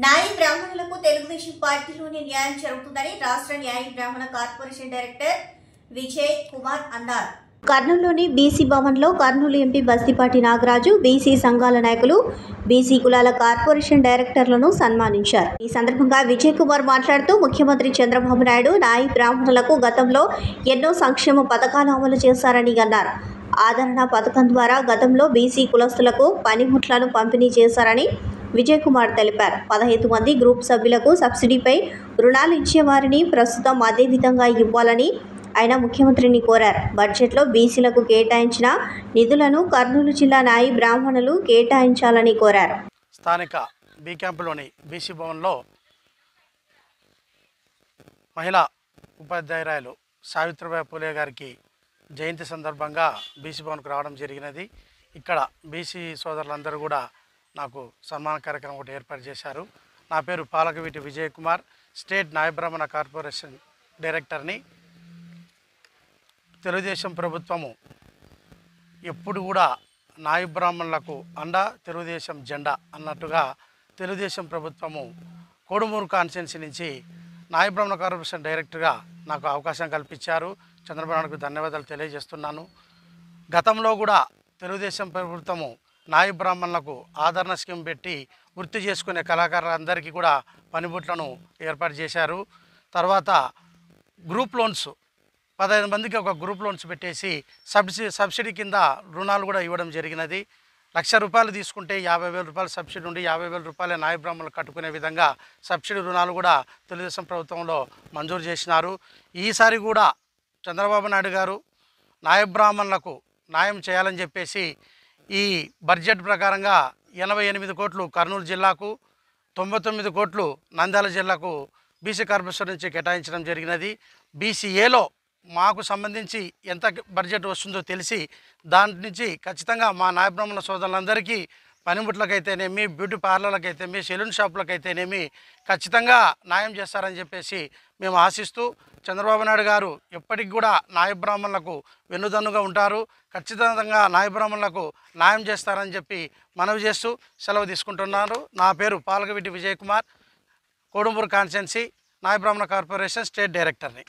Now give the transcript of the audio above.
నాయి బ్రాహ్మణులకు తెలుగుదేశం పార్టీలోని న్యాయం జరుగుతుందని రాష్ట్ర న్యాయ బ్రాహ్మణ కార్పొరేషన్ డైరెక్టర్ విజయ్ కుమార్ అన్నారు. కర్నూలులోని బీసీ భవన్లో కర్నూలు ఎంపీ బస్తిపాటి నాగరాజు బీసీ సంఘాల నాయకులు బీసీ కులాల కార్పొరేషన్ డైరెక్టర్లను సన్మానించారు. ఈ సందర్భంగా విజయ్ కుమార్ మాట్లాడుతూ ముఖ్యమంత్రి చంద్రబాబు నాయుడు నాయి బ్రాహ్మణులకు గతంలో ఎన్నో సంక్షేమ పథకాలు అమలు చేశారని అన్నారు. ఆదరణ పథకం ద్వారా గతంలో బీసీ కులస్తులకు పనిముట్లను పంపిణీ చేశారని విజయ్ కుమార్ తెలిపారు. 15 మంది గ్రూప్ సభ్యులకు సబ్సిడీపై రుణాలు ఇచ్చేవారిని ప్రస్తుతం అదే విధంగా ఇవ్వాలని ఆయన ముఖ్యమంత్రిని కోరారు. బడ్జెట్లో బీసీలకు కేటాయించిన నిధులను కర్నూలు జిల్లా నాయి బ్రాహ్మణులు కేటాయించాలని కోరారు. స్థానిక బీ క్యాంపులోని బీసీ భవన్లో మహిళా ఉపాధ్యాయురాలు సావిత్రిబాయి పూలే గారికి జయంతి సందర్భంగా బీసీ భవన్కు రావడం జరిగినది. ఇక్కడ బీసీ సోదరులందరూ కూడా నాకు సన్మాన కార్యక్రమం ఒకటి ఏర్పాటు చేశారు. నా పేరు పాలకవీటి విజయ్ కుమార్, స్టేట్ న్యాయ బ్రాహ్మణ కార్పొరేషన్ డైరెక్టర్ని. తెలుగుదేశం ప్రభుత్వము ఎప్పుడు కూడా నాయ బ్రాహ్మణులకు అండా తెలుగుదేశం జెండా అన్నట్టుగా తెలుగుదేశం ప్రభుత్వము కోడుమూరు కాన్స్టిట్యున్సీ నుంచి నాయ బ్రాహ్మణ కార్పొరేషన్ డైరెక్టర్గా నాకు అవకాశం కల్పించారు. చంద్రబాబు నాయుడుకు ధన్యవాదాలు తెలియజేస్తున్నాను. గతంలో కూడా తెలుగుదేశం ప్రభుత్వము నాయ బ్రాహ్మణులకు ఆదరణ స్కీమ్ పెట్టి వృత్తి చేసుకునే కళాకారులందరికీ కూడా పనిముట్లను ఏర్పాటు చేశారు. తర్వాత గ్రూప్ లోన్స్ 15 మందికి ఒక గ్రూప్ లోన్స్ పెట్టేసి సబ్సిడీ కింద రుణాలు కూడా ఇవ్వడం జరిగినది. ₹1,00,000 తీసుకుంటే ₹50,000 సబ్సిడీ ఉండి ₹50,000 నాయ బ్రాహ్మణులు కట్టుకునే విధంగా సబ్సిడీ రుణాలు కూడా తెలుగుదేశం ప్రభుత్వంలో మంజూరు చేసినారు. ఈసారి కూడా చంద్రబాబు నాయుడు గారు నాయ బ్రాహ్మణులకు న్యాయం చేయాలని చెప్పేసి ఈ బడ్జెట్ ప్రకారంగా 88 కోట్లు కర్నూలు జిల్లాకు, 99 కోట్లు నంద్యాల జిల్లాకు బీసీ కార్పొరేషన్ నుంచి కేటాయించడం జరిగినది. బీసీఏలో మాకు సంబంధించి ఎంత బడ్జెట్ వస్తుందో తెలిసి దాని నుంచి ఖచ్చితంగా మా నాయ బ్రాహ్మణ సోదరులందరికీ పనిముట్లకైతేనేమి, బ్యూటీ పార్లర్లకైతేనేమి, సెలూన్ షాపులకైతేనేమి ఖచ్చితంగా న్యాయం చేస్తారని చెప్పేసి మేము ఆశిస్తూ, చంద్రబాబు నాయుడు గారు ఎప్పటికి కూడా నాయ బ్రాహ్మణులకు వెన్నుదన్నుగా ఉంటారు. ఖచ్చితంగా నాయ బ్రాహ్మణులకు న్యాయం చేస్తారని చెప్పి మనవి చేస్తూ సెలవు తీసుకుంటున్నారు. నా పేరు పాలకవీటి విజయ్ కుమార్, కోడుమూరు కాన్స్టిట్యున్సీ నాయ బ్రాహ్మణ కార్పొరేషన్ స్టేట్ డైరెక్టర్ని.